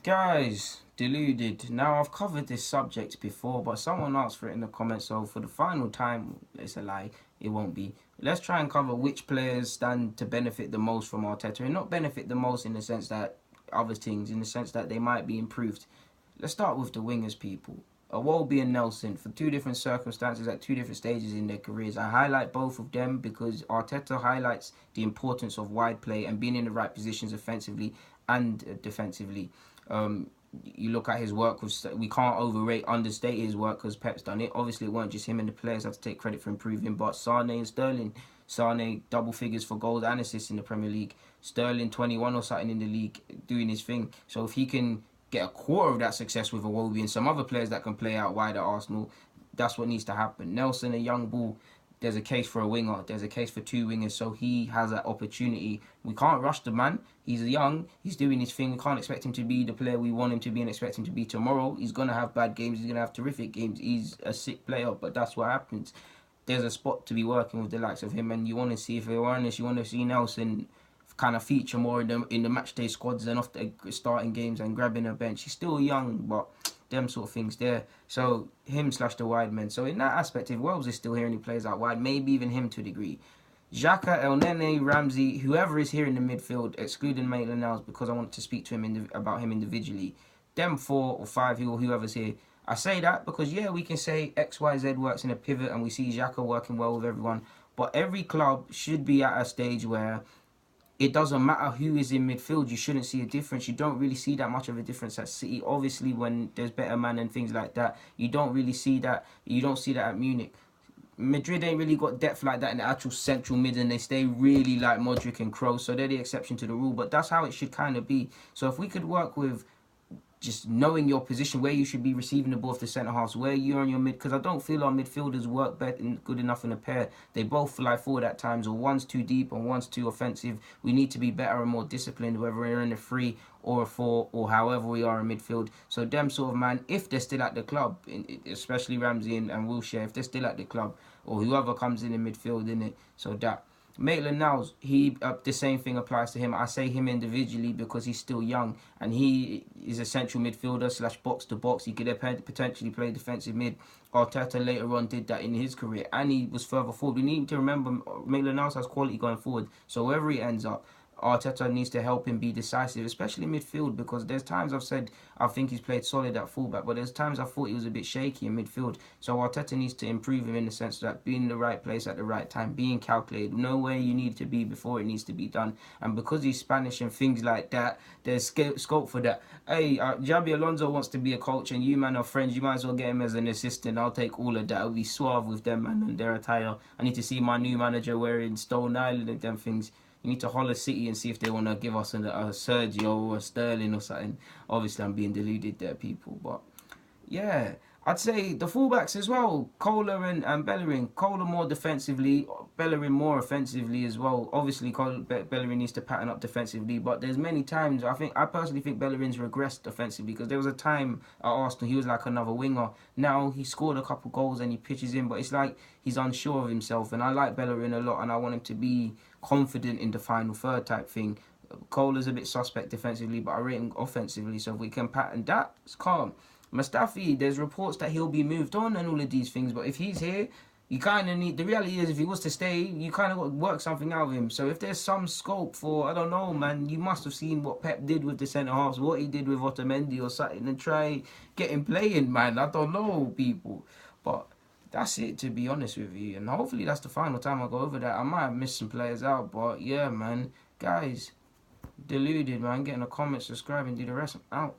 Guys, deluded. Now, I've covered this subject before, but someone asked for it in the comments, so for the final time, it's a lie. It won't be. Let's try and cover which players stand to benefit the most from Arteta, and not benefit the most in the sense that other things, in the sense that they might be improved. Let's start with the wingers, people. Iwobi and Nelson, for two different circumstances at two different stages in their careers. I highlight both of them because Arteta highlights the importance of wide play and being in the right positions offensively and defensively. Um, you look at his work with, we can't understate his work because Pep's done it. Obviously, it weren't just him and the players have to take credit for improving, but Sane and Sterling. Sane double figures for goals and assists in the Premier League. Sterling 21 or something in the league doing his thing. So if he can get a quarter of that success with Iwobi and some other players that can play out wide at Arsenal, that's what needs to happen. Nelson, a young bull, there's a case for a winger. There's a case for two wingers, so he has that opportunity. We can't rush the man. He's young. He's doing his thing. We can't expect him to be the player we want him to be and expect him to be tomorrow. He's going to have bad games. He's going to have terrific games. He's a sick player, but that's what happens. There's a spot to be working with the likes of him, and you want to see, if you're honest, you want to see Nelson kind of feature more in the match day squads and off the starting games and grabbing a bench. He's still young, but them sort of things there. So him slash the wide men. So in that aspect, if Wells is still here and he plays out wide, maybe even him to a degree. Xhaka, El Nene, Ramsey, whoever is here in the midfield, excluding Maitland-Niles, because I want to speak to him about him individually. Them 4 or 5, whoever's here. I say that because, yeah, we can say XYZ works in a pivot and we see Xhaka working well with everyone. But every club should be at a stage where it doesn't matter who is in midfield, you shouldn't see a difference. You don't really see that much of a difference at City. Obviously, when there's better man and things like that, you don't really see that. You don't see that at Munich. Madrid ain't really got depth like that in the actual central mid, and they stay really like Modric and Kroos, so they're the exception to the rule. But that's how it should kind of be. So if we could work with just knowing your position, where you should be receiving the ball off the centre halves, where you're in your mid, because I don't feel our midfielders work good enough in a pair. They both fly forward at times, or one's too deep and one's too offensive. We need to be better and more disciplined, whether we're in a 3 or a 4 or however we are in midfield. So them sort of man, if they're still at the club, especially Ramsey and Wilshere, if they're still at the club, or whoever comes in midfield, in it, so that. Maitland-Niles, the same thing applies to him. I say him individually because he's still young and he is a central midfielder slash box to box. He could potentially play defensive mid. Arteta later on did that in his career and he was further forward. We need to remember Maitland-Niles has quality going forward. So wherever he ends up, Arteta needs to help him be decisive, especially midfield, because there's times I've said I think he's played solid at fullback, but there's times I thought he was a bit shaky in midfield. So Arteta needs to improve him in the sense that being in the right place at the right time, being calculated, know where you need to be before it needs to be done. And because he's Spanish and things like that, there's scope for that. Hey, Javi Alonso wants to be a coach and you man are friends, you might as well get him as an assistant. I'll take all of that. I'll be suave with them man and their attire. I need to see my new manager wearing Stone Island and them things. You need to holler City and see if they want to give us a Sergio or a Sterling or something. Obviously, I'm being deluded there, people. But, yeah. I'd say the fullbacks as well. Kohler and Bellerin. Kohler more defensively. Bellerin more offensively as well. Obviously, Bellerin needs to pattern up defensively. But there's many times, I personally think Bellerin's regressed offensively. Because there was a time at Arsenal, he was like another winger. Now, he scored a couple goals and he pitches in. But it's like he's unsure of himself. And I like Bellerin a lot. And I want him to be confident in the final third type thing. Kohler's a bit suspect defensively, but I rate him offensively. So if we can pattern that, it's calm. Mustafi, there's reports that he'll be moved on and all of these things, but if he's here, you kind of need, the reality is if he was to stay, you kind of got to work something out of him. So if there's some scope for, I don't know, man, you must have seen what Pep did with the centre-halves, what he did with Otamendi or something, and try getting playing, man. I don't know, people. But that's it, to be honest with you. And hopefully that's the final time I go over that. I might have missed some players out, but yeah, man. Guys, deluded, man. Get in the comments, subscribe, and do the rest. I'm out.